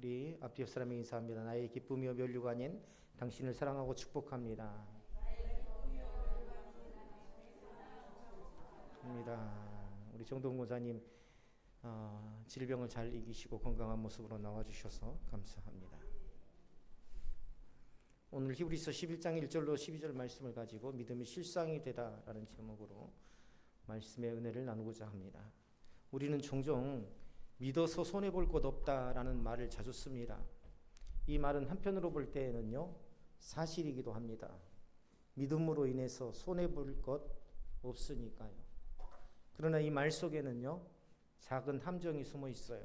우리 앞뒤 옆 사람에게 인사합니다. 나의 기쁨이요 면류가 아닌 당신을 사랑하고 축복합니다. 우리 정동 권사님 질병을 잘 이기시고 건강한 모습으로 나와주셔서 감사합니다. 오늘 히브리서 11장 1절로 12절 말씀을 가지고 믿음이 실상이 되다라는 제목으로 말씀의 은혜를 나누고자 합니다. 우리는 종종 믿어서 손해볼 것 없다라는 말을 자주 씁니다. 이 말은 한편으로 볼 때에는요 사실이기도 합니다. 믿음으로 인해서 손해볼 것 없으니까요. 그러나 이 말 속에는요 작은 함정이 숨어 있어요.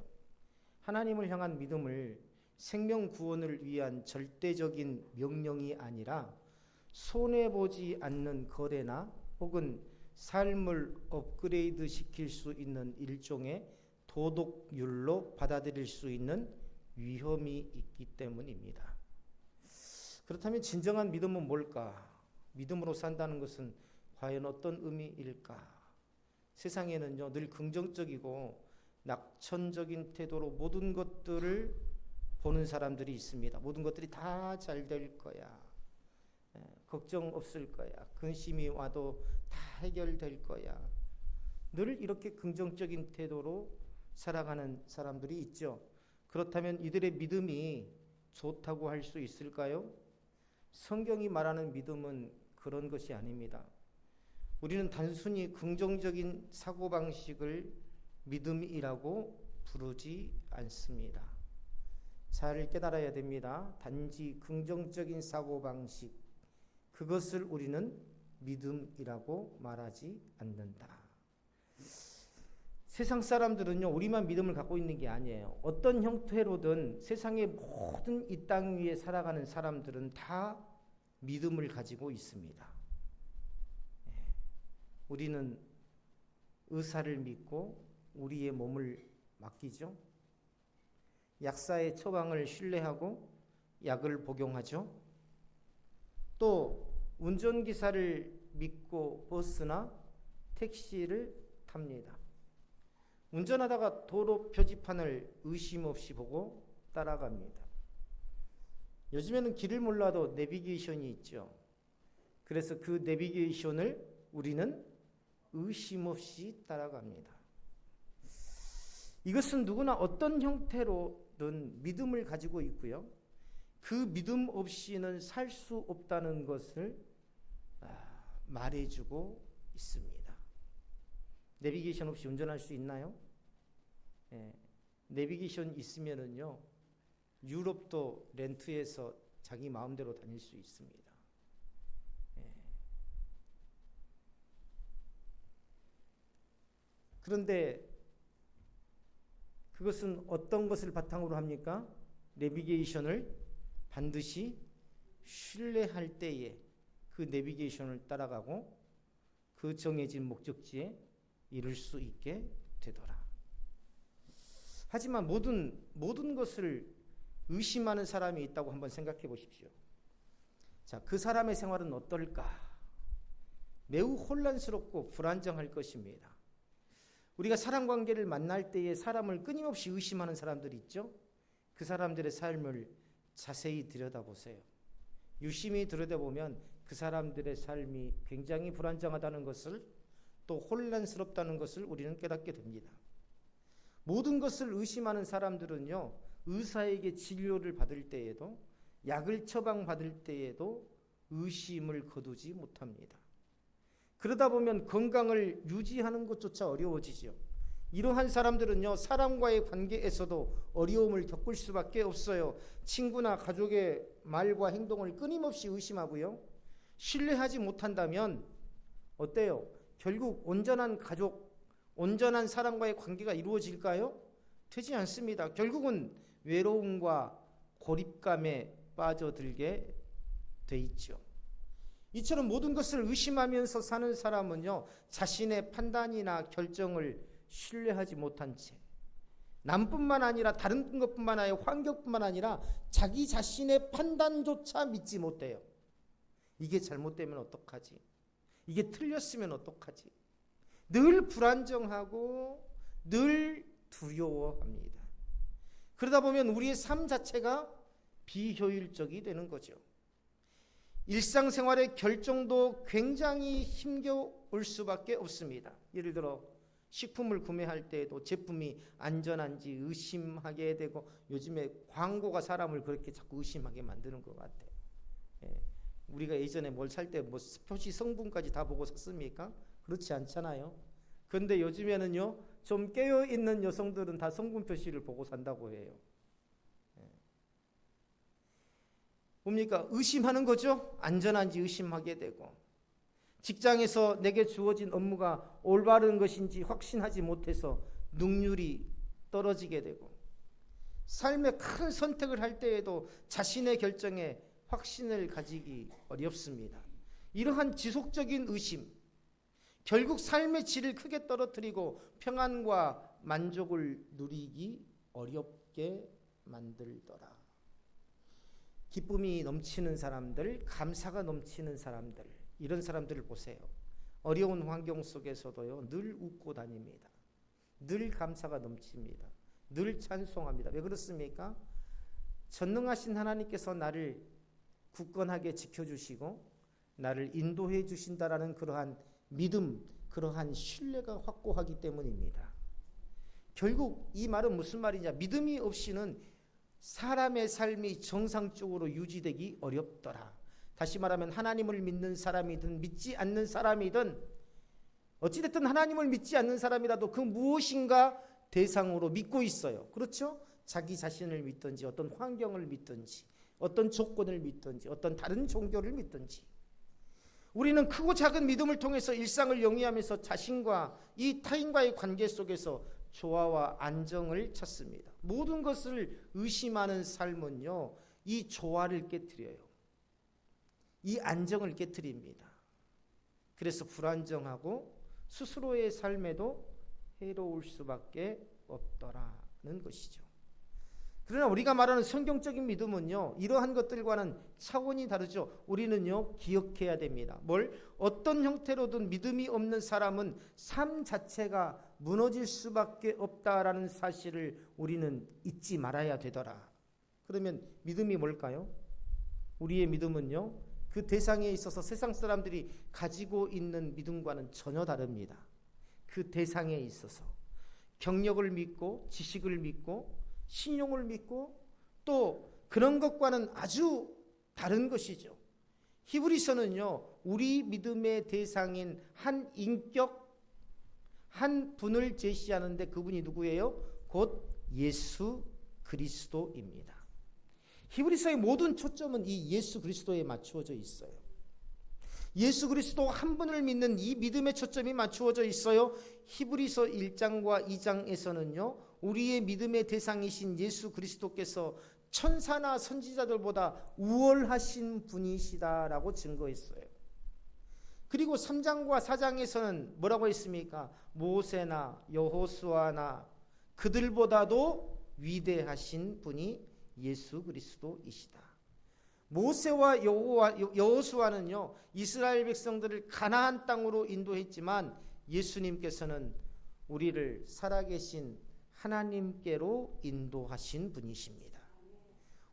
하나님을 향한 믿음을 생명 구원을 위한 절대적인 명령이 아니라 손해보지 않는 거래나 혹은 삶을 업그레이드 시킬 수 있는 일종의 도덕률로 받아들일 수 있는 위험이 있기 때문입니다. 그렇다면 진정한 믿음은 뭘까? 믿음으로 산다는 것은 과연 어떤 의미일까? 세상에는요 늘 긍정적이고 낙천적인 태도로 모든 것들을 보는 사람들이 있습니다. 모든 것들이 다 잘 될 거야. 걱정 없을 거야. 근심이 와도 다 해결될 거야. 늘 이렇게 긍정적인 태도로 살아가는 사람들이 있죠. 그렇다면 이들의 믿음이 좋다고 할 수 있을까요? 성경이 말하는 믿음은 그런 것이 아닙니다. 우리는 단순히 긍정적인 사고방식을 믿음이라고 부르지 않습니다. 잘 깨달아야 됩니다. 단지 긍정적인 사고방식, 그것을 우리는 믿음이라고 말하지 않는다. 세상 사람들은요 우리만 믿음을 갖고 있는 게 아니에요. 어떤 형태로든 세상의 모든 이 땅 위에 살아가는 사람들은 다 믿음을 가지고 있습니다. 우리는 의사를 믿고 우리의 몸을 맡기죠. 약사의 처방을 신뢰하고 약을 복용하죠. 또 운전기사를 믿고 버스나 택시를 탑니다. 운전하다가 도로 표지판을 의심 없이 보고 따라갑니다. 요즘에는 길을 몰라도 내비게이션이 있죠. 그래서 그 내비게이션을 우리는 의심 없이 따라갑니다. 이것은 누구나 어떤 형태로든 믿음을 가지고 있고요. 그 믿음 없이는 살 수 없다는 것을 말해주고 있습니다. 내비게이션 없이 운전할 수 있나요? 내비게이션 있으면은요 유럽도 렌트해서 자기 마음대로 다닐 수 있습니다. 그런데 그것은 어떤 것을 바탕으로 합니까? 내비게이션을 반드시 신뢰할 때에 그 내비게이션을 따라가고 그 정해진 목적지에 이룰 수 있게 되더라. 하지만 모든 것을 의심하는 사람이 있다고 한번 생각해 보십시오. 자, 그 사람의 생활은 어떨까? 매우 혼란스럽고 불안정할 것입니다. 우리가 사람 관계를 만날 때에 사람을 끊임없이 의심하는 사람들이 있죠. 그 사람들의 삶을 자세히 들여다보세요. 유심히 들여다보면 그 사람들의 삶이 굉장히 불안정하다는 것을 또 혼란스럽다는 것을 우리는 깨닫게 됩니다. 모든 것을 의심하는 사람들은요 의사에게 진료를 받을 때에도 약을 처방받을 때에도 의심을 거두지 못합니다. 그러다 보면 건강을 유지하는 것조차 어려워지죠. 이러한 사람들은요 사람과의 관계에서도 어려움을 겪을 수밖에 없어요. 친구나 가족의 말과 행동을 끊임없이 의심하고요. 신뢰하지 못한다면 어때요? 결국 온전한 가족, 온전한 사람과의 관계가 이루어질까요? 되지 않습니다. 결국은 외로움과 고립감에 빠져들게 돼 있죠. 이처럼 모든 것을 의심하면서 사는 사람은요 자신의 판단이나 결정을 신뢰하지 못한 채 남뿐만 아니라 다른 것뿐만 아니라 환경뿐만 아니라 자기 자신의 판단조차 믿지 못해요. 이게 잘못되면 어떡하지? 이게 틀렸으면 어떡하지? 늘 불안정하고 늘 두려워합니다. 그러다 보면 우리의 삶 자체가 비효율적이 되는 거죠. 일상생활의 결정도 굉장히 힘겨울 수밖에 없습니다. 예를 들어 식품을 구매할 때에도 제품이 안전한지 의심하게 되고, 요즘에 광고가 사람을 그렇게 자꾸 의심하게 만드는 것 같아요. 우리가 예전에 뭘 살 때 뭐 표시 성분까지 다 보고 샀습니까? 그렇지 않잖아요. 그런데 요즘에는요, 좀 깨어있는 여성들은 다 성분 표시를 보고 산다고 해요. 뭡니까? 의심하는 거죠. 안전한지 의심하게 되고, 직장에서 내게 주어진 업무가 올바른 것인지 확신하지 못해서 능률이 떨어지게 되고, 삶의 큰 선택을 할 때에도 자신의 결정에 확신을 가지기 어렵습니다. 이러한 지속적인 의심, 결국 삶의 질을 크게 떨어뜨리고 평안과 만족을 누리기 어렵게 만들더라. 기쁨이 넘치는 사람들, 감사가 넘치는 사람들, 이런 사람들을 보세요. 어려운 환경 속에서도요, 늘 웃고 다닙니다. 늘 감사가 넘칩니다. 늘 찬송합니다. 왜 그렇습니까? 전능하신 하나님께서 나를 굳건하게 지켜주시고 나를 인도해 주신다라는 그러한 믿음, 그러한 신뢰가 확고하기 때문입니다. 결국 이 말은 무슨 말이냐? 믿음이 없이는 사람의 삶이 정상적으로 유지되기 어렵더라. 다시 말하면 하나님을 믿는 사람이든 믿지 않는 사람이든, 어찌됐든 하나님을 믿지 않는 사람이라도 그 무엇인가 대상으로 믿고 있어요. 그렇죠? 자기 자신을 믿든지, 어떤 환경을 믿든지, 어떤 조건을 믿든지, 어떤 다른 종교를 믿든지, 우리는 크고 작은 믿음을 통해서 일상을 영위하면서 자신과 이 타인과의 관계 속에서 조화와 안정을 찾습니다. 모든 것을 의심하는 삶은요, 이 조화를 깨트려요. 이 안정을 깨트립니다. 그래서 불안정하고 스스로의 삶에도 해로울 수밖에 없더라는 것이죠. 그러나 우리가 말하는 성경적인 믿음은요, 이러한 것들과는 차원이 다르죠. 우리는요, 기억해야 됩니다. 뭘? 어떤 형태로든 믿음이 없는 사람은 삶 자체가 무너질 수밖에 없다라는 사실을 우리는 잊지 말아야 되더라. 그러면 믿음이 뭘까요? 우리의 믿음은요, 그 대상에 있어서 세상 사람들이 가지고 있는 믿음과는 전혀 다릅니다. 그 대상에 있어서 경력을 믿고, 지식을 믿고, 신용을 믿고, 또 그런 것과는 아주 다른 것이죠. 히브리서는요, 우리 믿음의 대상인 한 인격, 한 분을 제시하는데 그분이 누구예요? 곧 예수 그리스도입니다. 히브리서의 모든 초점은 이 예수 그리스도에 맞추어져 있어요. 예수 그리스도 한 분을 믿는 이 믿음의 초점이 맞추어져 있어요. 히브리서 1장과 2장에서는요, 우리의 믿음의 대상이신 예수 그리스도께서 천사나 선지자들보다 우월하신 분이시다라고 증거했어요. 그리고 3장과 4장에서는 뭐라고 했습니까? 모세나 여호수아나 그들보다도 위대하신 분이 예수 그리스도이시다. 모세와 여호수아는요, 이스라엘 백성들을 가나안 땅으로 인도했지만 예수님께서는 우리를 살아계신 하나님께로 인도하신 분이십니다.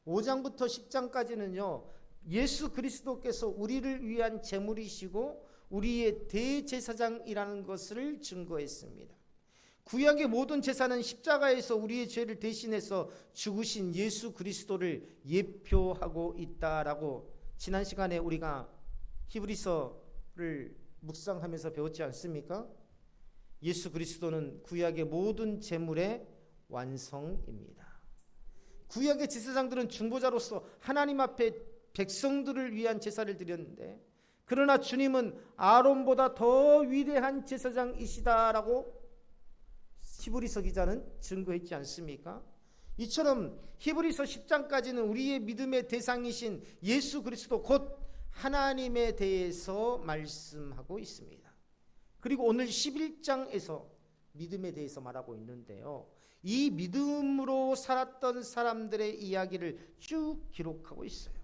5장부터 10장까지는요, 예수 그리스도께서 우리를 위한 제물이시고 우리의 대제사장이라는 것을 증거했습니다. 구약의 모든 제사는 십자가에서 우리의 죄를 대신해서 죽으신 예수 그리스도를 예표하고 있다라고 지난 시간에 우리가 히브리서를 묵상하면서 배웠지 않습니까? 예수 그리스도는 구약의 모든 제물의 완성입니다. 구약의 제사장들은 중보자로서 하나님 앞에 백성들을 위한 제사를 드렸는데, 그러나 주님은 아론보다 더 위대한 제사장이시다라고 히브리서 기자는 증거했지 않습니까? 이처럼 히브리서 10장까지는 우리의 믿음의 대상이신 예수 그리스도 곧 하나님에 대해서 말씀하고 있습니다. 그리고 오늘 11장에서 믿음에 대해서 말하고 있는데요, 이 믿음으로 살았던 사람들의 이야기를 쭉 기록하고 있어요.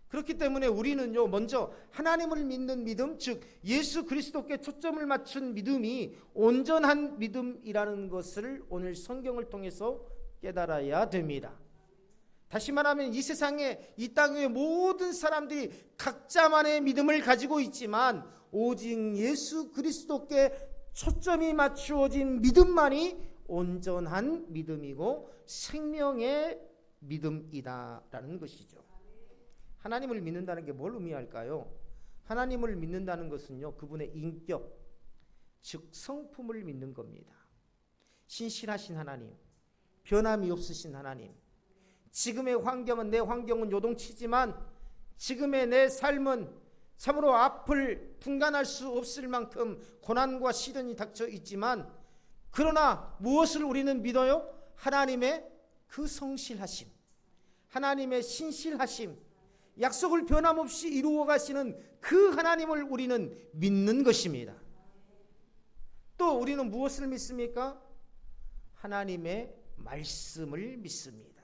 그렇기 때문에 우리는요, 먼저 하나님을 믿는 믿음, 즉 예수 그리스도께 초점을 맞춘 믿음이 온전한 믿음이라는 것을 오늘 성경을 통해서 깨달아야 됩니다. 다시 말하면 이 세상에 이 땅 위의 모든 사람들이 각자만의 믿음을 가지고 있지만 오직 예수 그리스도께 초점이 맞추어진 믿음만이 온전한 믿음이고 생명의 믿음이다라는 것이죠. 하나님을 믿는다는 게 뭘 의미할까요? 하나님을 믿는다는 것은요, 그분의 인격, 즉 성품을 믿는 겁니다. 신실하신 하나님, 변함이 없으신 하나님, 지금의 환경은 내 환경은 요동치지만 지금의 내 삶은 참으로 앞을 분간할 수 없을 만큼 고난과 시련이 닥쳐 있지만 그러나 무엇을 우리는 믿어요? 하나님의 그 성실하심, 하나님의 신실하심, 약속을 변함없이 이루어 가시는 그 하나님을 우리는 믿는 것입니다. 또 우리는 무엇을 믿습니까? 하나님의 말씀을 믿습니다.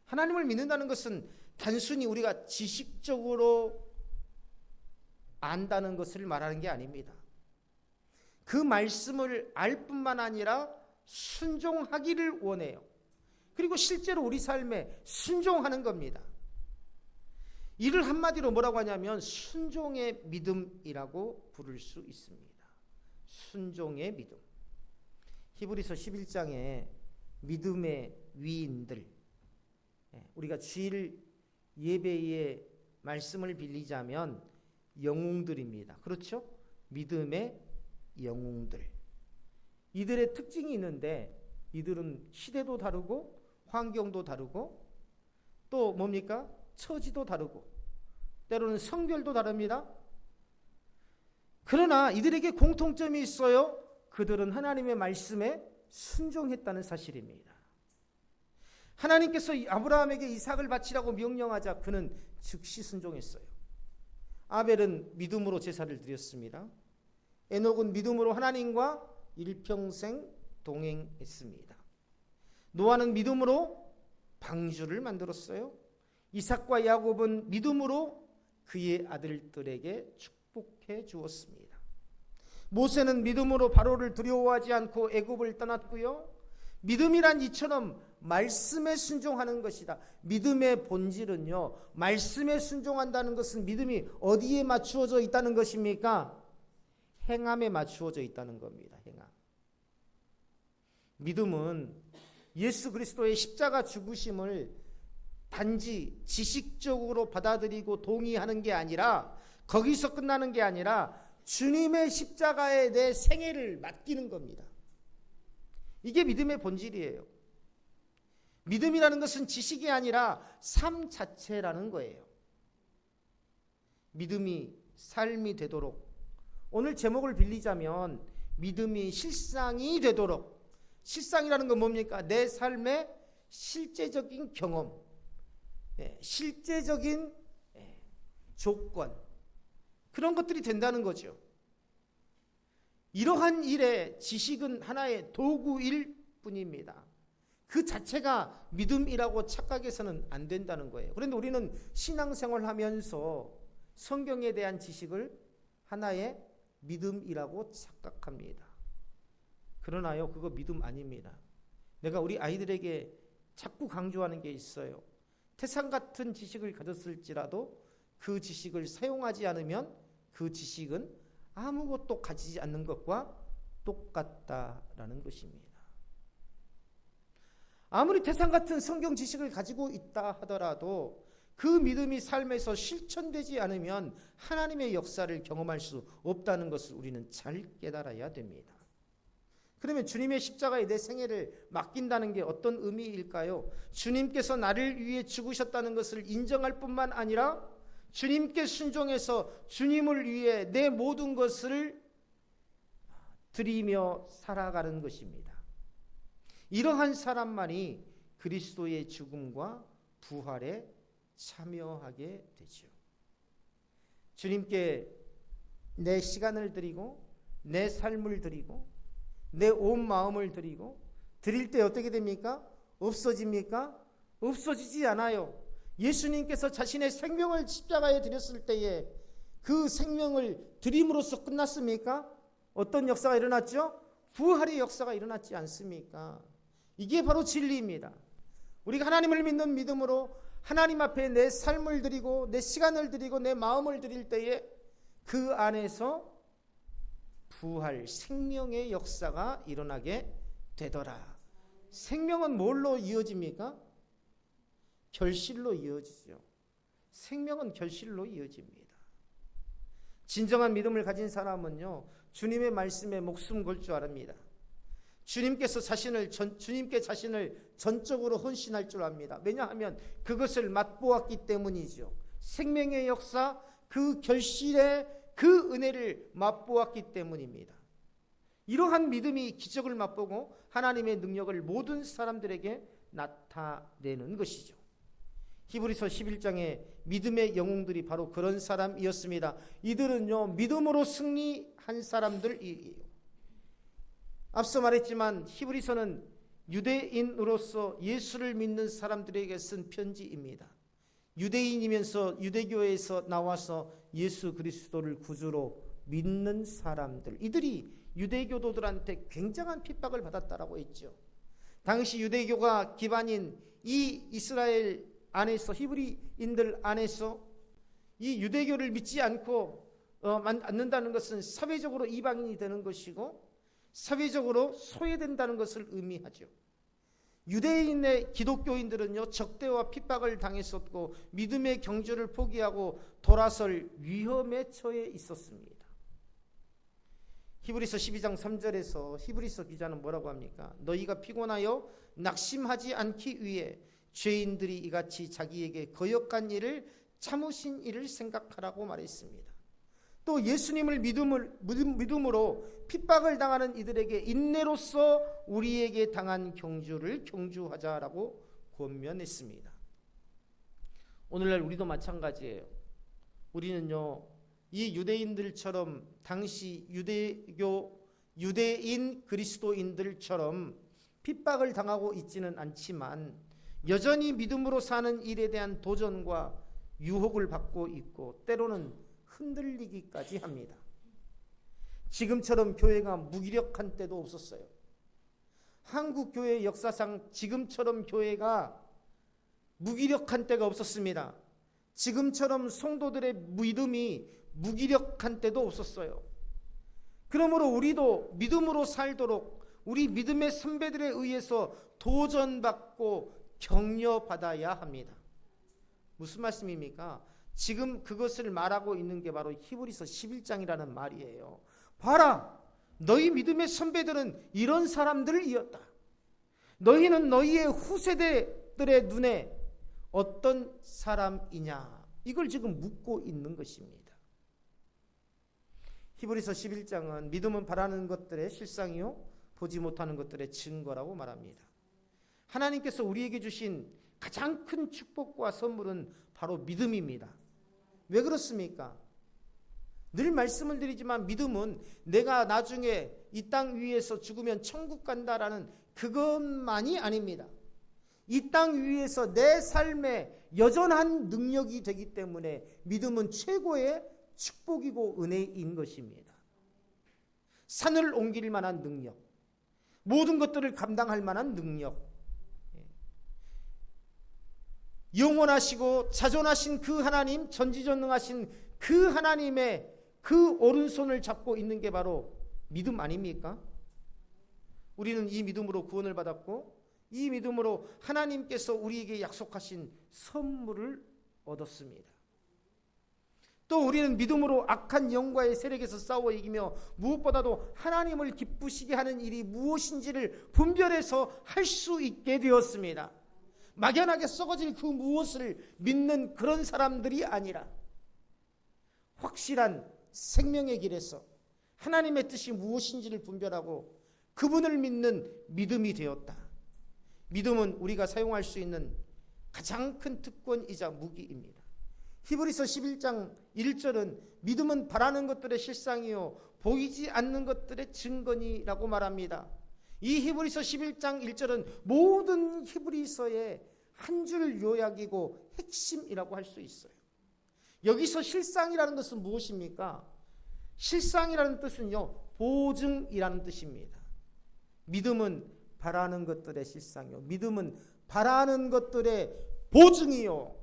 하나님을 믿는다는 것은 단순히 우리가 지식적으로 안다는 것을 말하는 게 아닙니다. 그 말씀을 알 뿐만 아니라 순종하기를 원해요. 그리고 실제로 우리 삶에 순종하는 겁니다. 이를 한마디로 뭐라고 하냐면 순종의 믿음이라고 부를 수 있습니다. 순종의 믿음. 히브리서 11장에 믿음의 위인들, 우리가 주일 예배의 말씀을 빌리자면 영웅들입니다. 그렇죠? 믿음의 영웅들. 이들의 특징이 있는데 이들은 시대도 다르고 환경도 다르고 또 뭡니까? 처지도 다르고 때로는 성별도 다릅니다. 그러나 이들에게 공통점이 있어요. 그들은 하나님의 말씀에 순종했다는 사실입니다. 하나님께서 아브라함에게 이삭을 바치라고 명령하자 그는 즉시 순종했어요. 아벨은 믿음으로 제사를 드렸습니다. 에녹은 믿음으로 하나님과 일평생 동행했습니다. 노아는 믿음으로 방주를 만들었어요. 이삭과 야곱은 믿음으로 그의 아들들에게 축복해 주었습니다. 모세는 믿음으로 바로를 두려워하지 않고 애굽을 떠났고요. 믿음이란 이처럼 말씀에 순종하는 것이다. 믿음의 본질은요, 말씀에 순종한다는 것은 믿음이 어디에 맞추어져 있다는 것입니까? 행함에 맞추어져 있다는 겁니다. 행함. 믿음은 예수 그리스도의 십자가 죽으심을 단지 지식적으로 받아들이고 동의하는 게 아니라 거기서 끝나는 게 아니라 주님의 십자가에 내 생애를 맡기는 겁니다. 이게 믿음의 본질이에요. 믿음이라는 것은 지식이 아니라 삶 자체라는 거예요. 믿음이 삶이 되도록, 오늘 제목을 빌리자면 믿음이 실상이 되도록. 실상이라는 건 뭡니까? 내 삶의 실제적인 경험, 실제적인 조건, 그런 것들이 된다는 거죠. 이러한 일에 지식은 하나의 도구일 뿐입니다. 그 자체가 믿음이라고 착각해서는 안 된다는 거예요. 그런데 우리는 신앙생활 하면서 성경에 대한 지식을 하나의 믿음이라고 착각합니다. 그러나요, 그거 믿음 아닙니다. 내가 우리 아이들에게 자꾸 강조하는 게 있어요. 태산 같은 지식을 가졌을지라도 그 지식을 사용하지 않으면 그 지식은 아무것도 가지지 않는 것과 똑같다라는 것입니다. 아무리 태산 같은 성경 지식을 가지고 있다 하더라도 그 믿음이 삶에서 실천되지 않으면 하나님의 역사를 경험할 수 없다는 것을 우리는 잘 깨달아야 됩니다. 그러면 주님의 십자가에 내 생애를 맡긴다는 게 어떤 의미일까요? 주님께서 나를 위해 죽으셨다는 것을 인정할 뿐만 아니라 주님께 순종해서 주님을 위해 내 모든 것을 드리며 살아가는 것입니다. 이러한 사람만이 그리스도의 죽음과 부활에 참여하게 되죠. 주님께 내 시간을 드리고 내 삶을 드리고 내 온 마음을 드리고 드릴 때 어떻게 됩니까? 없어집니까? 없어지지 않아요. 예수님께서 자신의 생명을 십자가에 드렸을 때에 그 생명을 드림으로써 끝났습니까? 어떤 역사가 일어났죠? 부활의 역사가 일어났지 않습니까? 이게 바로 진리입니다. 우리가 하나님을 믿는 믿음으로 하나님 앞에 내 삶을 드리고 내 시간을 드리고 내 마음을 드릴 때에 그 안에서 부활, 생명의 역사가 일어나게 되더라. 생명은 뭘로 이어집니까? 결실로 이어지죠. 생명은 결실로 이어집니다. 진정한 믿음을 가진 사람은요, 주님의 말씀에 목숨 걸 줄 압니다. 주님께 자신을 전적으로 헌신할 줄 압니다. 왜냐하면 그것을 맛보았기 때문이죠. 생명의 역사, 그 결실의 그 은혜를 맛보았기 때문입니다. 이러한 믿음이 기적을 맛보고 하나님의 능력을 모든 사람들에게 나타내는 것이죠. 히브리서 11장의 믿음의 영웅들이 바로 그런 사람이었습니다. 이들은요, 믿음으로 승리한 사람들이에요. 앞서 말했지만 히브리서는 유대인으로서 예수를 믿는 사람들에게 쓴 편지입니다. 유대인이면서 유대교에서 나와서 예수 그리스도를 구주로 믿는 사람들, 이들이 유대교도들한테 굉장한 핍박을 받았다라고 했죠. 당시 유대교가 기반인 이 이스라엘 안에서, 히브리인들 안에서 이 유대교를 믿지 않는다는 것은 사회적으로 이방인이 되는 것이고 사회적으로 소외된다는 것을 의미하죠. 유대인의 기독교인들은요, 적대와 핍박을 당했었고 믿음의 경주를 포기하고 돌아설 위험에 처해 있었습니다. 히브리서 12장 3절에서 히브리서 기자는 뭐라고 합니까? 너희가 피곤하여 낙심하지 않기 위해 죄인들이 이같이 자기에게 거역한 일을 참으신 일을 생각하라고 말했습니다. 또 예수님을 믿음으로 핍박을 당하는 이들에게 인내로서 우리에게 당한 경주를 경주하자라고 권면했습니다. 오늘날 우리도 마찬가지예요. 우리는요, 이 유대인들처럼 당시 유대인 그리스도인들처럼 핍박을 당하고 있지는 않지만 여전히 믿음으로 사는 일에 대한 도전과 유혹을 받고 있고 때로는 흔들리기까지 합니다. 지금처럼 교회가 무기력한 때도 없었어요. 한국 교회 역사상 지금처럼 교회가 무기력한 때가 없었습니다. 지금처럼 성도들의 믿음이 무기력한 때도 없었어요. 그러므로 우리도 믿음으로 살도록 우리 믿음의 선배들에 의해서 도전받고 격려받아야 합니다. 무슨 말씀입니까? 지금 그것을 말하고 있는 게 바로 히브리서 11장이라는 말이에요. 봐라, 너희 믿음의 선배들은 이런 사람들이었다. 너희는 너희의 후세대들의 눈에 어떤 사람이냐, 이걸 지금 묻고 있는 것입니다. 히브리서 11장은 믿음은 바라는 것들의 실상이요 보지 못하는 것들의 증거라고 말합니다. 하나님께서 우리에게 주신 가장 큰 축복과 선물은 바로 믿음입니다. 왜 그렇습니까? 늘 말씀을 드리지만 믿음은 내가 나중에 이 땅 위에서 죽으면 천국 간다라는 그것만이 아닙니다. 이 땅 위에서 내 삶에 여전한 능력이 되기 때문에 믿음은 최고의 축복이고 은혜인 것입니다. 산을 옮길 만한 능력, 모든 것들을 감당할 만한 능력, 영원하시고 자존하신 그 하나님, 전지전능하신 그 하나님의 그 오른손을 잡고 있는 게 바로 믿음 아닙니까? 우리는 이 믿음으로 구원을 받았고 이 믿음으로 하나님께서 우리에게 약속하신 선물을 얻었습니다. 또 우리는 믿음으로 악한 영과의 세력에서 싸워 이기며 무엇보다도 하나님을 기쁘시게 하는 일이 무엇인지를 분별해서 할 수 있게 되었습니다. 막연하게 썩어질 그 무엇을 믿는 그런 사람들이 아니라 확실한 생명의 길에서 하나님의 뜻이 무엇인지를 분별하고 그분을 믿는 믿음이 되었다. 믿음은 우리가 사용할 수 있는 가장 큰 특권이자 무기입니다. 히브리서 11장 1절은 믿음은 바라는 것들의 실상이요 보이지 않는 것들의 증거니라고 말합니다. 이 히브리서 11장 1절은 모든 히브리서의 한 줄 요약이고 핵심이라고 할 수 있어요. 여기서 실상이라는 것은 무엇입니까? 실상이라는 뜻은요, 보증이라는 뜻입니다. 믿음은 바라는 것들의 실상이요. 믿음은 바라는 것들의 보증이요.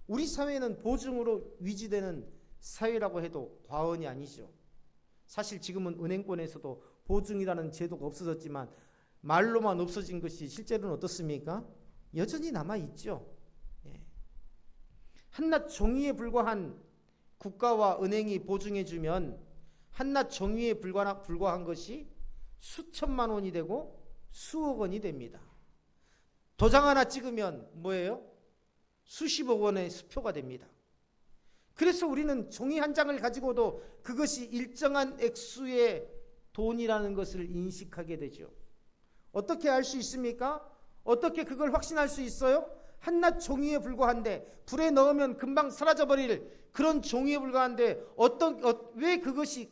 우리 사회는 보증으로 위지되는 사회라고 해도 과언이 아니죠. 사실 지금은 은행권에서도 보증이라는 제도가 없어졌지만 말로만 없어진 것이 실제로는 어떻습니까? 여전히 남아있죠. 한낱 종이에 불과한 국가와 은행이 보증해주면 한낱 종이에 불과한 것이 수천만 원이 되고 수억 원이 됩니다. 도장 하나 찍으면 뭐예요? 수십억 원의 수표가 됩니다. 그래서 우리는 종이 한 장을 가지고도 그것이 일정한 액수의 돈이라는 것을 인식하게 되죠. 어떻게 알 수 있습니까? 어떻게 그걸 확신할 수 있어요? 한낱 종이에 불과한데 불에 넣으면 금방 사라져버릴 그런 종이에 불과한데 왜 그것이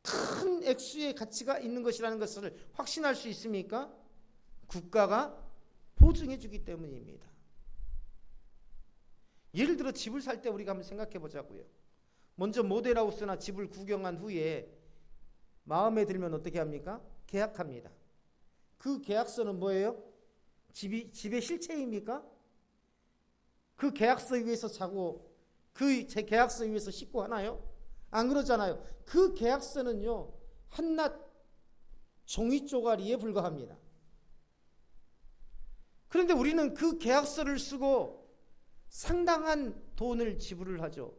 큰 액수의 가치가 있는 것이라는 것을 확신할 수 있습니까? 국가가 보증해 주기 때문입니다. 예를 들어 집을 살 때 우리가 한번 생각해 보자고요. 먼저 모델하우스나 집을 구경한 후에 마음에 들면 어떻게 합니까? 계약합니다. 그 계약서는 뭐예요? 집의 실체입니까? 그 계약서 위에서 자고 그 제 계약서 위에서 씻고 하나요? 안 그러잖아요. 그 계약서는요 한낱 종이 쪼가리에 불과합니다. 그런데 우리는 그 계약서를 쓰고 상당한 돈을 지불을 하죠.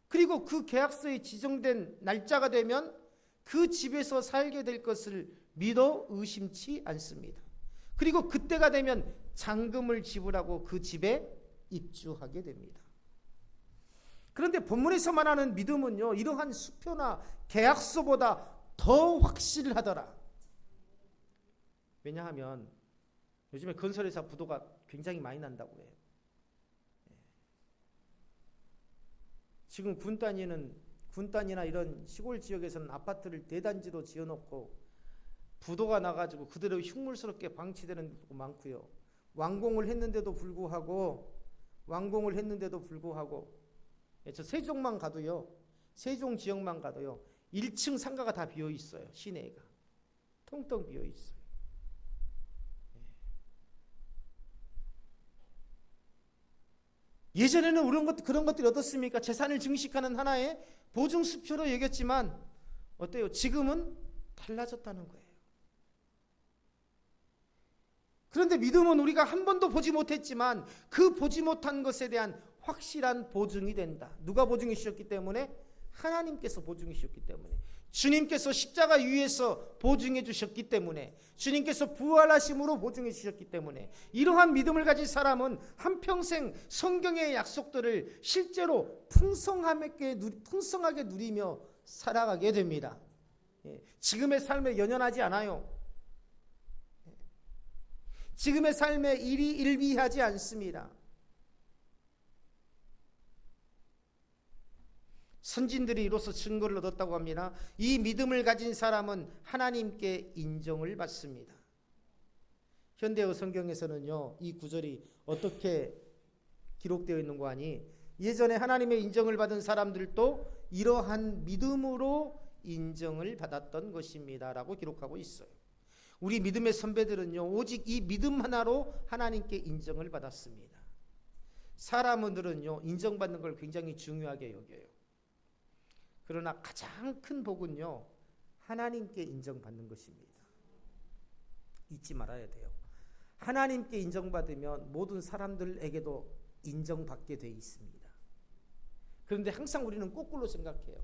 그리고 그 계약서에 지정된 날짜가 되면 그 집에서 살게 될 것을 믿어 의심치 않습니다. 그리고 그때가 되면 잔금을 지불하고 그 집에 입주하게 됩니다. 그런데 본문에서 말하는 믿음은요 이러한 수표나 계약서보다 더 확실하더라. 왜냐하면 요즘에 건설회사 부도가 굉장히 많이 난다고 해요. 지금 군 단위나 이런 시골 지역에서는 아파트를 대단지로 지어놓고 부도가 나가지고 그대로 흉물스럽게 방치되는 것도 많고요. 완공을 했는데도 불구하고 저 세종만 가도요. 세종 지역만 가도요. 1층 상가가 다 비어 있어요. 시내가 텅텅 비어 있어요. 예전에는 그런 것들이 어떻습니까? 재산을 증식하는 하나의 보증수표로 여겼지만 어때요? 지금은 달라졌다는 거예요. 그런데 믿음은 우리가 한 번도 보지 못했지만 그 보지 못한 것에 대한 확실한 보증이 된다. 누가 보증해 주셨기 때문에? 하나님께서 보증해 주셨기 때문에, 주님께서 십자가 위에서 보증해 주셨기 때문에, 주님께서 부활하심으로 보증해 주셨기 때문에 이러한 믿음을 가진 사람은 한평생 성경의 약속들을 실제로 풍성하게 누리며 살아가게 됩니다. 지금의 삶에 연연하지 않아요. 지금의 삶에 일희일비하지 않습니다. 선진들이 이로써 증거를 얻었다고 합니다. 이 믿음을 가진 사람은 하나님께 인정을 받습니다. 현대어 성경에서는요, 이 구절이 어떻게 기록되어 있는고 하니, 예전에 하나님의 인정을 받은 사람들도 이러한 믿음으로 인정을 받았던 것입니다 라고 기록하고 있어요. 우리 믿음의 선배들은요, 오직 이 믿음 하나로 하나님께 인정을 받았습니다. 사람들은요, 인정받는 걸 굉장히 중요하게 여겨요. 그러나 가장 큰 복은요, 하나님께 인정받는 것입니다. 잊지 말아야 돼요. 하나님께 인정받으면 모든 사람들에게도 인정받게 돼 있습니다. 그런데 항상 우리는 거꾸로 생각해요.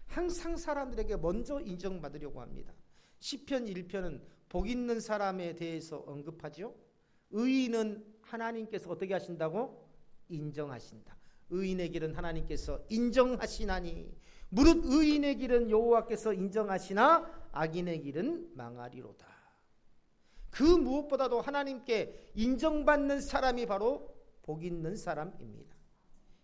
항상 사람들에게 먼저 인정받으려고 합니다. 시편 1편은 복 있는 사람에 대해서 언급하죠. 의인은 하나님께서 어떻게 하신다고? 인정하신다. 의인의 길은 하나님께서 인정하시나니 무릇 의인의 길은 여호와께서 인정하시나 악인의 길은 망하리로다. 그 무엇보다도 하나님께 인정받는 사람이 바로 복 있는 사람입니다.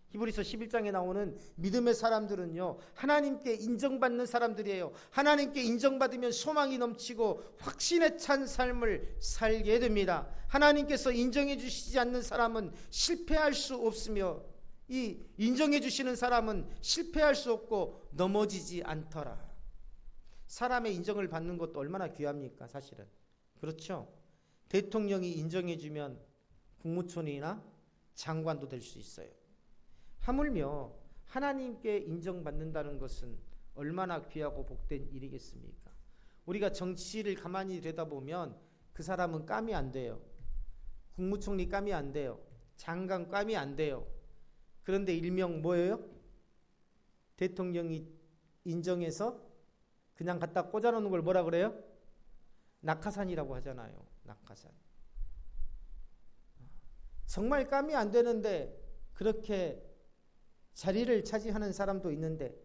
히브리서 11장에 나오는 믿음의 사람들은요, 하나님께 인정받는 사람들이에요. 하나님께 인정받으면 소망이 넘치고 확신에 찬 삶을 살게 됩니다. 하나님께서 인정해 주시지 않는 사람은 실패할 수 없으며, 이 인정해 주시는 사람은 실패할 수 없고 넘어지지 않더라. 사람의 인정을 받는 것도 얼마나 귀합니까, 사실은. 그렇죠? 대통령이 인정해주면 국무총리나 장관도 될 수 있어요. 하물며 하나님께 인정받는다는 것은 얼마나 귀하고 복된 일이겠습니까? 우리가 정치를 가만히 들여다보면 그 사람은 깜이 안 돼요. 국무총리 깜이 안 돼요. 장관 깜이 안 돼요. 그런데 일명 뭐예요? 대통령이 인정해서 그냥 갖다 꽂아놓는 걸 뭐라 그래요? 낙하산이라고 하잖아요. 낙하산. 정말 깜이 안 되는데 그렇게 자리를 차지하는 사람도 있는데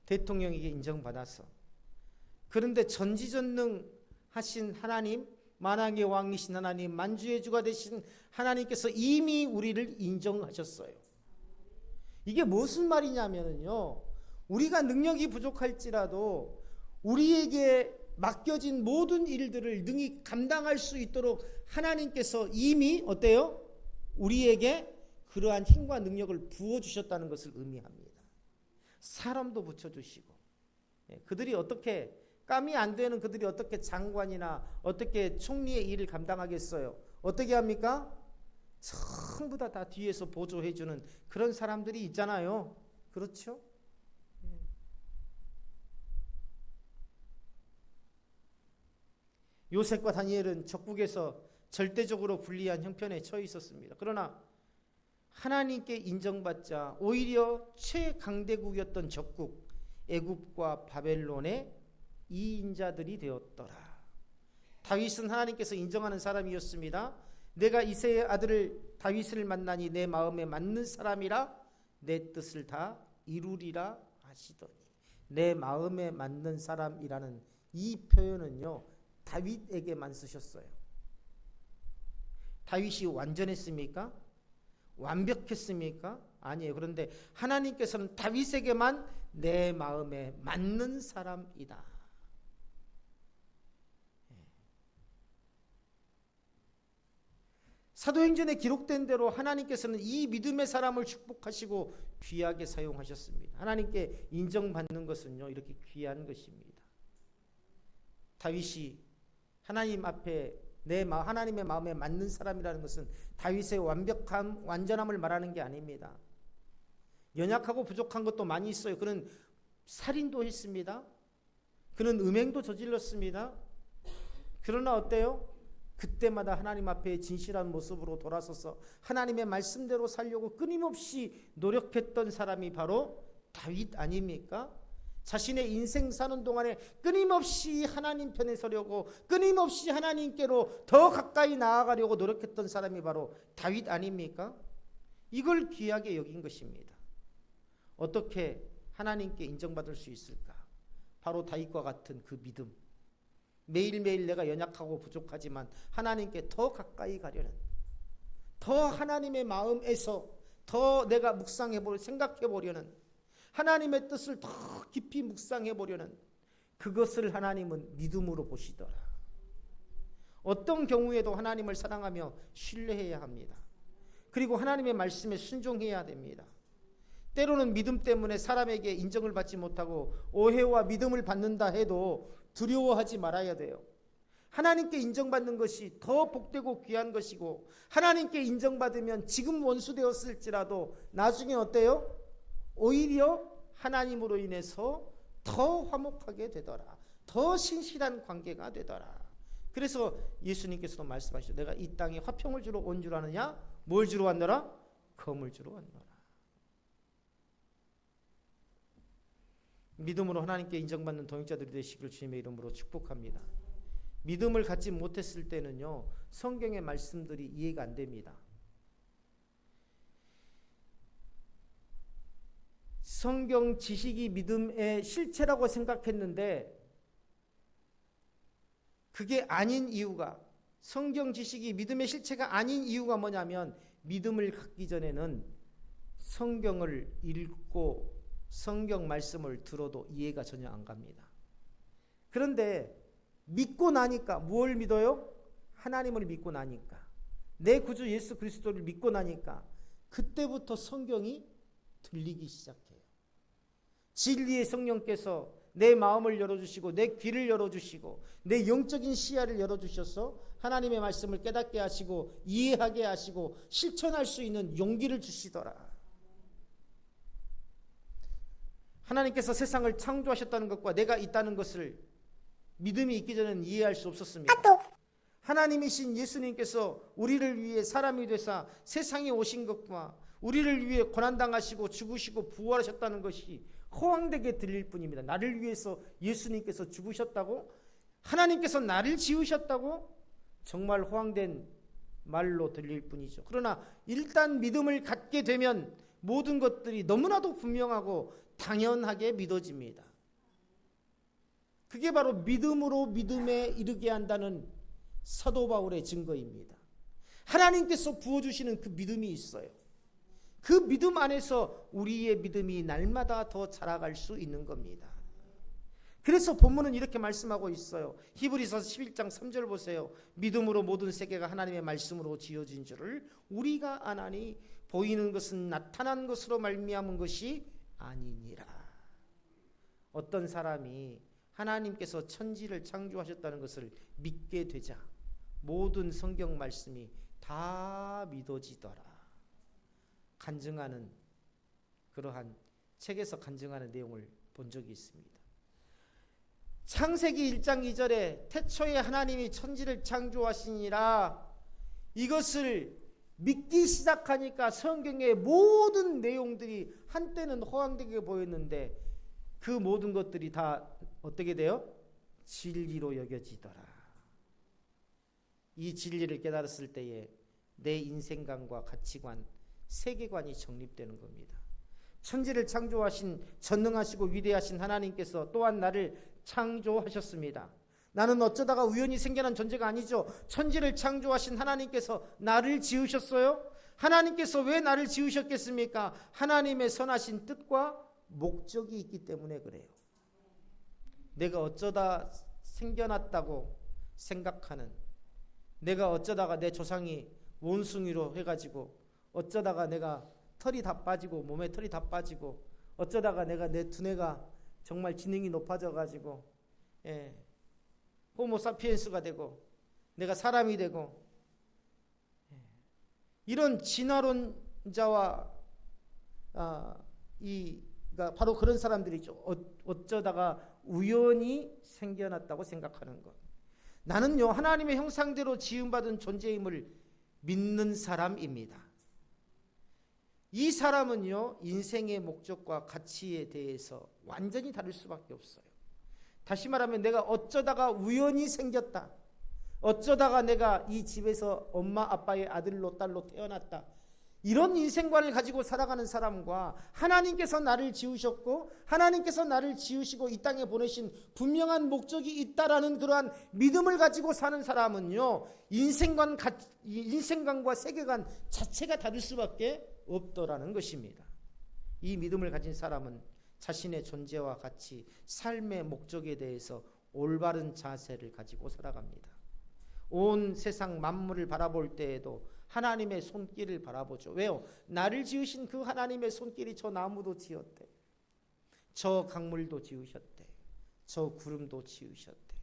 대통령에게 인정받아서. 그런데 전지전능하신 하나님, 만왕의 왕이신 하나님, 만주의 주가 되신 하나님께서 이미 우리를 인정하셨어요. 이게 무슨 말이냐면요, 우리가 능력이 부족할지라도 우리에게 맡겨진 모든 일들을 능히 감당할 수 있도록 하나님께서 이미 어때요? 우리에게 그러한 힘과 능력을 부어주셨다는 것을 의미합니다. 사람도 붙여주시고, 그들이 어떻게, 깜이 안 되는 그들이 어떻게 장관이나 어떻게 총리의 일을 감당하겠어요? 어떻게 합니까? 전부 다 뒤에서 보조해주는 그런 사람들이 있잖아요. 그렇죠? 요셉과 다니엘은 적국에서 절대적으로 불리한 형편에 처해 있었습니다. 그러나 하나님께 인정받자 오히려 최강대국이었던 적국 애굽과 바벨론의 이인자들이 되었더라. 다윗은 하나님께서 인정하는 사람이었습니다. 내가 이새의 아들을 다윗을 만나니 내 마음에 맞는 사람이라 내 뜻을 다 이루리라 하시더니, 내 마음에 맞는 사람이라는 이 표현은요, 다윗에게만 쓰셨어요. 다윗이 완전했습니까? 완벽했습니까? 아니에요. 그런데 하나님께서는 다윗에게만 내 마음에 맞는 사람이다. 사도행전에 기록된 대로 하나님께서는 이 믿음의 사람을 축복하시고 귀하게 사용하셨습니다. 하나님께 인정받는 것은요, 이렇게 귀한 것입니다. 다윗이 하나님 앞에 하나님의 마음에 맞는 사람이라는 것은 다윗의 완벽함, 완전함을 말하는 게 아닙니다. 연약하고 부족한 것도 많이 있어요. 그는 살인도 했습니다. 그는 음행도 저질렀습니다. 그러나 어때요? 그때마다 하나님 앞에 진실한 모습으로 돌아서서 하나님의 말씀대로 살려고 끊임없이 노력했던 사람이 바로 다윗 아닙니까? 자신의 인생 사는 동안에 끊임없이 하나님 편에 서려고, 끊임없이 하나님께로 더 가까이 나아가려고 노력했던 사람이 바로 다윗 아닙니까? 이걸 귀하게 여긴 것입니다. 어떻게 하나님께 인정받을 수 있을까? 바로 다윗과 같은 그 믿음. 매일매일 내가 연약하고 부족하지만 하나님께 더 가까이 가려는, 더 하나님의 마음에서 더 내가 묵상해보려, 생각해보려는, 하나님의 뜻을 더 깊이 묵상해보려는 그것을 하나님은 믿음으로 보시더라. 어떤 경우에도 하나님을 사랑하며 신뢰해야 합니다. 그리고 하나님의 말씀에 순종해야 됩니다. 때로는 믿음 때문에 사람에게 인정을 받지 못하고 오해와 믿음을 받는다 해도 두려워하지 말아야 돼요. 하나님께 인정받는 것이 더 복되고 귀한 것이고, 하나님께 인정받으면 지금 원수되었을지라도 나중에 어때요? 오히려 하나님으로 인해서 더 화목하게 되더라. 더 신실한 관계가 되더라. 그래서 예수님께서도 말씀하시죠. 내가 이 땅에 화평을 주러 온 줄 아느냐? 뭘 주러 왔노라? 검을 주러 왔노라. 믿음으로 하나님께 인정받는 동역자들이 되시기를 주님의 이름으로 축복합니다. 믿음을 갖지 못했을 때는요, 성경의 말씀들이 이해가 안 됩니다. 성경 지식이 믿음의 실체라고 생각했는데 그게 아닌 이유가, 성경 지식이 믿음의 실체가 아닌 이유가 뭐냐면, 믿음을 갖기 전에는 성경을 읽고 성경 말씀을 들어도 이해가 전혀 안 갑니다. 그런데 믿고 나니까, 무엇을 믿어요? 하나님을 믿고 나니까, 내 구주 예수 그리스도를 믿고 나니까 그때부터 성경이 들리기 시작해요. 진리의 성령께서 내 마음을 열어주시고 내 귀를 열어주시고 내 영적인 시야를 열어주셔서 하나님의 말씀을 깨닫게 하시고 이해하게 하시고 실천할 수 있는 용기를 주시더라. 하나님께서 세상을 창조하셨다는 것과 내가 있다는 것을 믿음이 있기 전에는 이해할 수 없었습니다. 하나님이신 예수님께서 우리를 위해 사람이 되사 세상에 오신 것과 우리를 위해 고난당하시고 죽으시고 부활하셨다는 것이 허황되게 들릴 뿐입니다. 나를 위해서 예수님께서 죽으셨다고? 하나님께서 나를 지으셨다고? 정말 허황된 말로 들릴 뿐이죠. 그러나 일단 믿음을 갖게 되면 모든 것들이 너무나도 분명하고 당연하게 믿어집니다. 그게 바로 믿음으로 믿음에 이르게 한다는 사도 바울의 증거입니다. 하나님께서 부어주시는 그 믿음이 있어요. 그 믿음 안에서 우리의 믿음이 날마다 더 자라갈 수 있는 겁니다. 그래서 본문은 이렇게 말씀하고 있어요. 히브리서 11장 3절 보세요. 믿음으로 모든 세계가 하나님의 말씀으로 지어진 줄을 우리가 아나니 보이는 것은 나타난 것으로 말미암은 것이 아니니라. 어떤 사람이 하나님께서 천지를 창조하셨다는 것을 믿게 되자 모든 성경 말씀이 다 믿어지더라. 간증하는 그러한 책에서 간증하는 내용을 본 적이 있습니다. 창세기 1장 2절에 태초에 하나님이 천지를 창조하시니라, 이것을 믿기 시작하니까 성경의 모든 내용들이 한때는 허황되게 보였는데 그 모든 것들이 다 어떻게 돼요? 진리로 여겨지더라. 이 진리를 깨달았을 때에 내 인생관과 가치관, 세계관이 정립되는 겁니다. 천지를 창조하신 전능하시고 위대하신 하나님께서 또한 나를 창조하셨습니다. 나는 어쩌다가 우연히 생겨난 존재가 아니죠. 천지를 창조하신 하나님께서 나를 지으셨어요. 하나님께서 왜 나를 지으셨겠습니까? 하나님의 선하신 뜻과 목적이 있기 때문에 그래요. 내가 어쩌다 생겨났다고 생각하는, 내가 어쩌다가 내 조상이 원숭이로 해가지고 어쩌다가 내가 털이 다 빠지고 몸에 털이 다 빠지고 어쩌다가 내가 내 두뇌가 정말 지능이 높아져가지고 호모사피엔스가 되고 내가 사람이 되고 이런 진화론자와 바로 그런 사람들이죠. 어쩌다가 우연히 생겨났다고 생각하는 것. 나는요 하나님의 형상대로 지음받은 존재임을 믿는 사람입니다. 이 사람은요 인생의 목적과 가치에 대해서 완전히 다를 수밖에 없어요. 다시 말하면 내가 어쩌다가 우연히 생겼다, 어쩌다가 내가 이 집에서 엄마 아빠의 아들로 딸로 태어났다, 이런 인생관을 가지고 살아가는 사람과 하나님께서 나를 지으셨고 하나님께서 나를 지으시고 이 땅에 보내신 분명한 목적이 있다라는 그러한 믿음을 가지고 사는 사람은요 인생관과 세계관 자체가 다를 수밖에 없더라는 것입니다. 이 믿음을 가진 사람은 자신의 존재와 가치, 삶의 목적에 대해서 올바른 자세를 가지고 살아갑니다. 온 세상 만물을 바라볼 때에도 하나님의 손길을 바라보죠. 왜요? 나를 지으신 그 하나님의 손길이 저 나무도 지었대, 저 강물도 지으셨대, 저 구름도 지으셨대.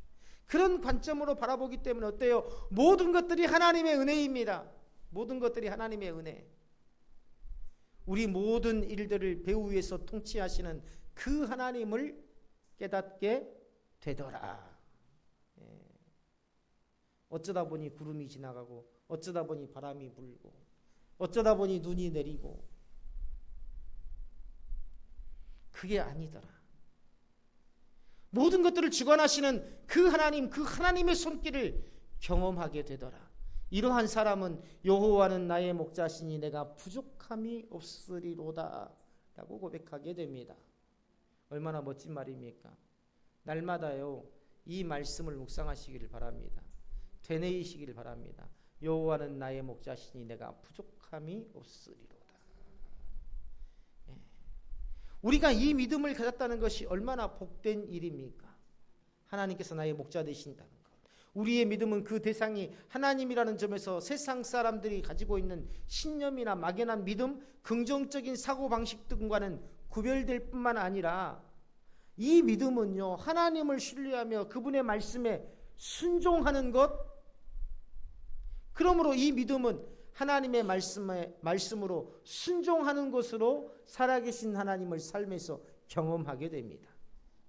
그런 관점으로 바라보기 때문에 어때요? 모든 것들이 하나님의 은혜입니다. 모든 것들이 하나님의 은혜. 우리 모든 일들을 배후 위에서 통치하시는 그 하나님을 깨닫게 되더라. 어쩌다 보니 구름이 지나가고 어쩌다 보니 바람이 불고 어쩌다 보니 눈이 내리고, 그게 아니더라. 모든 것들을 주관하시는 그 하나님, 그 하나님의 손길을 경험하게 되더라. 이러한 사람은 여호와는 나의 목자시니 내가 부족함이 없으리로다 라고 고백하게 됩니다. 얼마나 멋진 말입니까? 날마다요 이 말씀을 묵상하시기를 바랍니다. 되뇌이시기를 바랍니다. 여호와는 나의 목자시니 내가 부족함이 없으리로다. 우리가 이 믿음을 가졌다는 것이 얼마나 복된 일입니까? 하나님께서 나의 목자 되신다는 것. 우리의 믿음은 그 대상이 하나님이라는 점에서 세상 사람들이 가지고 있는 신념이나 막연한 믿음, 긍정적인 사고방식 등과는 구별될 뿐만 아니라 이 믿음은요, 하나님을 신뢰하며 그분의 말씀에 순종하는 것. 그러므로 이 믿음은 하나님의 말씀으로 순종하는 것으로 살아계신 하나님을 삶에서 경험하게 됩니다.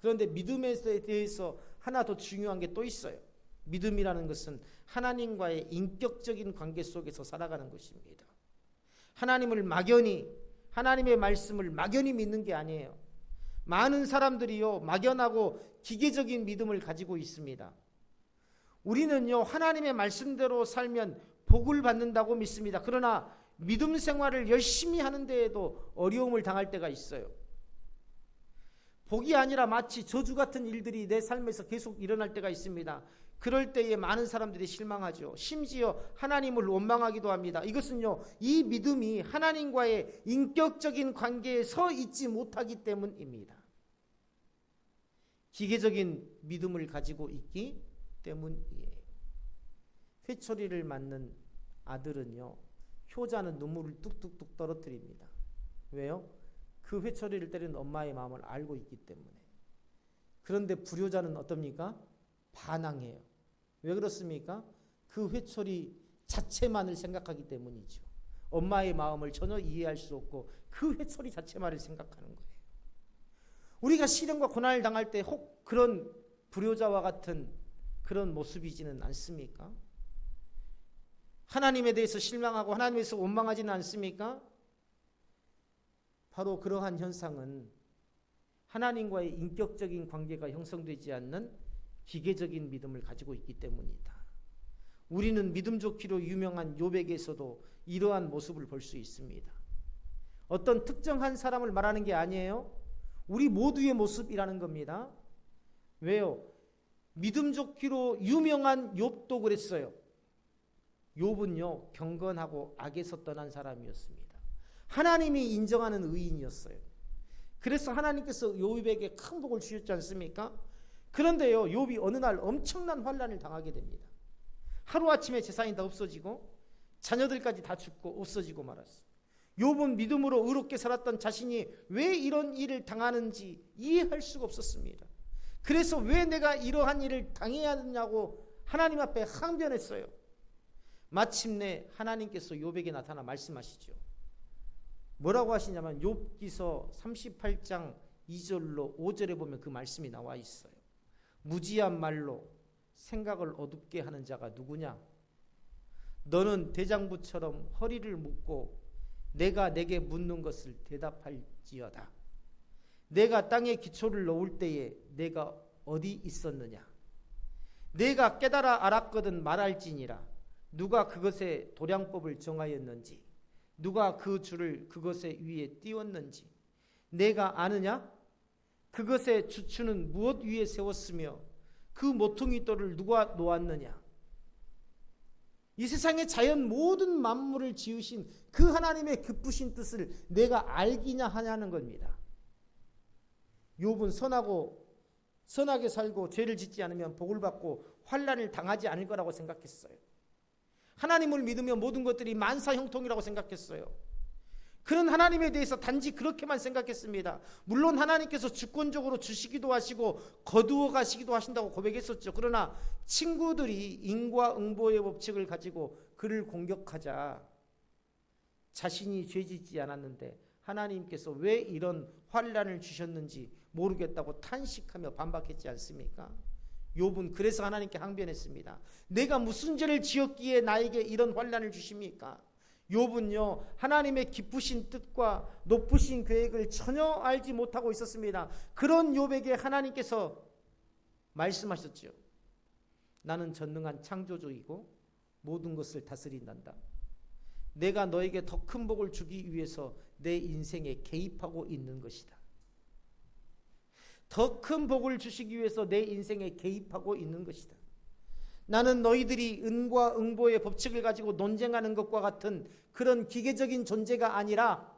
그런데 믿음에 대해서 하나 더 중요한 게 또 있어요. 믿음이라는 것은 하나님과의 인격적인 관계 속에서 살아가는 것입니다. 하나님을 막연히, 하나님의 말씀을 막연히 믿는 게 아니에요. 많은 사람들이요, 막연하고 기계적인 믿음을 가지고 있습니다. 우리는요, 하나님의 말씀대로 살면 복을 받는다고 믿습니다. 그러나 믿음 생활을 열심히 하는 데에도 어려움을 당할 때가 있어요. 복이 아니라 마치 저주 같은 일들이 내 삶에서 계속 일어날 때가 있습니다. 그럴 때에 많은 사람들이 실망하죠. 심지어 하나님을 원망하기도 합니다. 이것은요, 이 믿음이 하나님과의 인격적인 관계에 서 있지 못하기 때문입니다. 기계적인 믿음을 가지고 있기 때문이에요. 회초리를 맞는 아들은요, 효자는 눈물을 뚝뚝뚝 떨어뜨립니다. 왜요? 그 회초리를 때리는 엄마의 마음을 알고 있기 때문에. 그런데 불효자는 어떻습니까? 반항해요. 왜 그렇습니까? 그 회초리 자체만을 생각하기 때문이죠. 엄마의 마음을 전혀 이해할 수 없고 그 회초리 자체만을 생각하는 거예요. 우리가 시련과 고난을 당할 때 혹 그런 불효자와 같은 그런 모습이지는 않습니까? 하나님에 대해서 실망하고 하나님에서 원망하지는 않습니까? 바로 그러한 현상은 하나님과의 인격적인 관계가 형성되지 않는 기계적인 믿음을 가지고 있기 때문이다. 우리는 믿음 좋기로 유명한 욥에게서도 이러한 모습을 볼 수 있습니다. 어떤 특정한 사람을 말하는 게 아니에요. 우리 모두의 모습이라는 겁니다. 왜요? 믿음 좋기로 유명한 욥도 그랬어요. 욥은요, 경건하고 악에서 떠난 사람이었습니다. 하나님이 인정하는 의인이었어요. 그래서 하나님께서 욥에게 큰 복을 주셨지 않습니까? 그런데요, 욥이 어느 날 엄청난 환난을 당하게 됩니다. 하루아침에 재산이 다 없어지고 자녀들까지 다 죽고 없어지고 말았어요. 욥은 믿음으로 의롭게 살았던 자신이 왜 이런 일을 당하는지 이해할 수가 없었습니다. 그래서 왜 내가 이러한 일을 당해야 하느냐고 하나님 앞에 항변했어요. 마침내 하나님께서 욥에게 나타나 말씀하시죠. 뭐라고 하시냐면 욥기서 38장 2절로 5절에 보면 그 말씀이 나와 있어요. 무지한 말로 생각을 어둡게 하는 자가 누구냐? 너는 대장부처럼 허리를 묶고 내가 내게 묻는 것을 대답할지어다. 내가 땅에 기초를 놓을 때에 내가 어디 있었느냐? 내가 깨달아 알았거든 말할지니라. 누가 그것의 도량법을 정하였는지, 누가 그 줄을 그것의 위에 띄웠는지 내가 아느냐? 그것의 주추는 무엇 위에 세웠으며 그 모퉁이 돌을 누가 놓았느냐? 이 세상의 자연 모든 만물을 지으신 그 하나님의 기쁘신 뜻을 내가 알기냐 하냐는 겁니다. 욥은 선하게 살고 죄를 짓지 않으면 복을 받고 환난을 당하지 않을 거라고 생각했어요. 하나님을 믿으면 모든 것들이 만사형통이라고 생각했어요. 그런 하나님에 대해서 단지 그렇게만 생각했습니다. 물론 하나님께서 주권적으로 주시기도 하시고 거두어 가시기도 하신다고 고백했었죠. 그러나 친구들이 인과응보의 법칙을 가지고 그를 공격하자 자신이 죄짓지 않았는데 하나님께서 왜 이런 환난을 주셨는지 모르겠다고 탄식하며 반박했지 않습니까? 욥은 그래서 하나님께 항변했습니다. 내가 무슨 죄를 지었기에 나에게 이런 환난을 주십니까? 욥은요, 하나님의 기쁘신 뜻과 높으신 계획을 전혀 알지 못하고 있었습니다. 그런 욥에게 하나님께서 말씀하셨죠. 나는 전능한 창조주이고 모든 것을 다스린단다. 내가 너에게 더 큰 복을 주기 위해서 내 인생에 개입하고 있는 것이다. 더 큰 복을 주시기 위해서 내 인생에 개입하고 있는 것이다. 나는 너희들이 은과 응보의 법칙을 가지고 논쟁하는 것과 같은 그런 기계적인 존재가 아니라,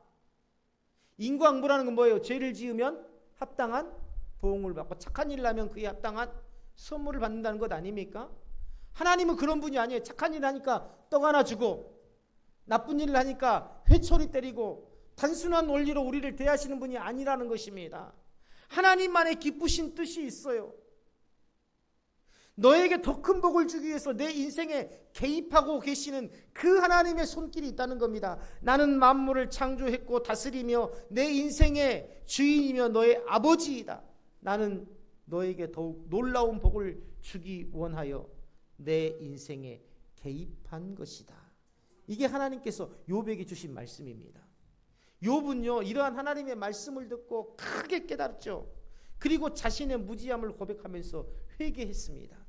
인과응보라는 건 뭐예요? 죄를 지으면 합당한 보응을 받고 착한 일을 하면 그에 합당한 선물을 받는다는 것 아닙니까? 하나님은 그런 분이 아니에요. 착한 일을 하니까 떡 하나 주고 나쁜 일을 하니까 회초리 때리고 단순한 원리로 우리를 대하시는 분이 아니라는 것입니다. 하나님만의 기쁘신 뜻이 있어요. 너에게 더 큰 복을 주기 위해서 내 인생에 개입하고 계시는 그 하나님의 손길이 있다는 겁니다. 나는 만물을 창조했고 다스리며 내 인생의 주인이며 너의 아버지이다. 나는 너에게 더욱 놀라운 복을 주기 원하여 내 인생에 개입한 것이다. 이게 하나님께서 욥에게 주신 말씀입니다. 욥은요, 이러한 하나님의 말씀을 듣고 크게 깨달았죠. 그리고 자신의 무지함을 고백하면서 회개했습니다.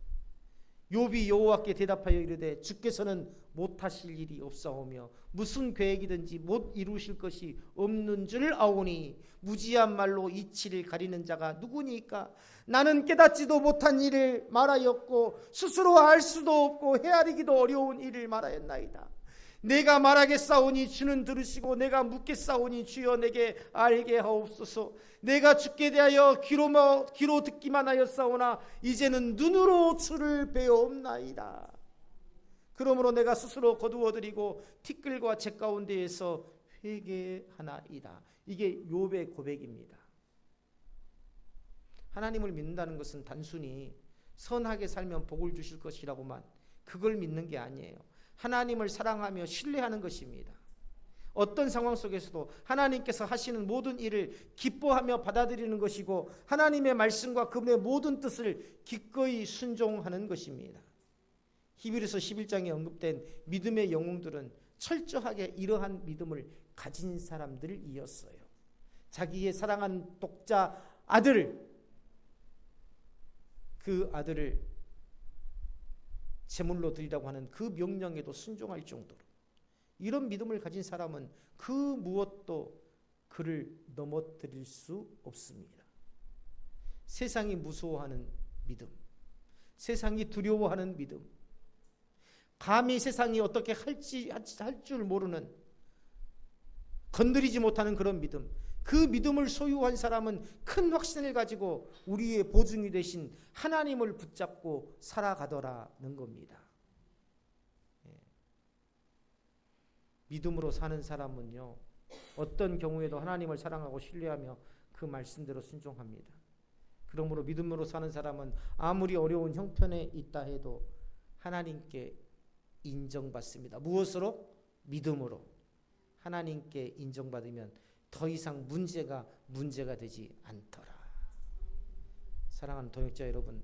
욥이 여호와께 대답하여 이르되 주께서는 못하실 일이 없사오며 무슨 계획이든지 못 이루실 것이 없는 줄 아오니 무지한 말로 이치를 가리는 자가 누구니까? 나는 깨닫지도 못한 일을 말하였고 스스로 알 수도 없고 헤아리기도 어려운 일을 말하였나이다. 내가 말하겠사오니 주는 들으시고 내가 묻겠사오니 주여 내게 알게 하옵소서. 내가 주께 대하여 귀로 듣기만 하였사오나 이제는 눈으로 주를 배옵나이다. 그러므로 내가 스스로 거두어드리고 티끌과 재 가운데에서 회개하나이다. 이게 욥의 고백입니다. 하나님을 믿는다는 것은 단순히 선하게 살면 복을 주실 것이라고만 그걸 믿는 게 아니에요. 하나님을 사랑하며 신뢰하는 것입니다. 어떤 상황 속에서도 하나님께서 하시는 모든 일을 기뻐하며 받아들이는 것이고 하나님의 말씀과 그분의 모든 뜻을 기꺼이 순종하는 것입니다. 히브리서 11장에 언급된 믿음의 영웅들은 철저하게 이러한 믿음을 가진 사람들이었어요. 자기의 사랑한 독자 아들, 그 아들을 제물로 드리라고 하는 그 명령에도 순종할 정도로 이런 믿음을 가진 사람은 그 무엇도 그를 넘어뜨릴 수 없습니다. 세상이 무서워하는 믿음, 세상이 두려워하는 믿음, 감히 세상이 어떻게 할 줄 모르는 건드리지 못하는 그런 믿음, 그 믿음을 소유한 사람은 큰 확신을 가지고 우리의 보증이 되신 하나님을 붙잡고 살아가더라는 겁니다. 믿음으로 사는 사람은요, 어떤 경우에도 하나님을 사랑하고 신뢰하며 그 말씀대로 순종합니다. 그러므로 믿음으로 사는 사람은 아무리 어려운 형편에 있다 해도 하나님께 인정받습니다. 무엇으로? 믿음으로. 하나님께 인정받으면 더 이상 문제가 되지 않더라. 사랑하는 동역자 여러분,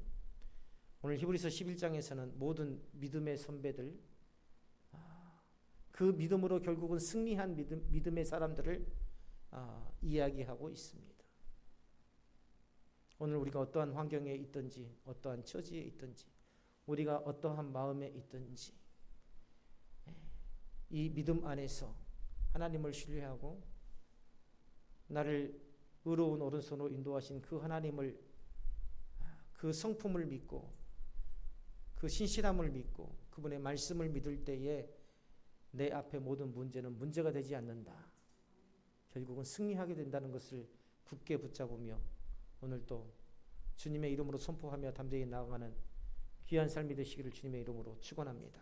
오늘 히브리서 11장에서는 모든 믿음의 선배들, 그 믿음으로 결국은 승리한 믿음의 사람들을 이야기하고 있습니다. 오늘 우리가 어떠한 환경에 있든지 어떠한 처지에 있든지 우리가 어떠한 마음에 있든지 이 믿음 안에서 하나님을 신뢰하고 나를 의로운 오른손으로 인도하신 그 하나님을, 그 성품을 믿고 그 신실함을 믿고 그분의 말씀을 믿을 때에 내 앞에 모든 문제는 문제가 되지 않는다. 결국은 승리하게 된다는 것을 굳게 붙잡으며 오늘도 주님의 이름으로 선포하며 담대히 나아가는 귀한 삶이 되시기를 주님의 이름으로 축원합니다.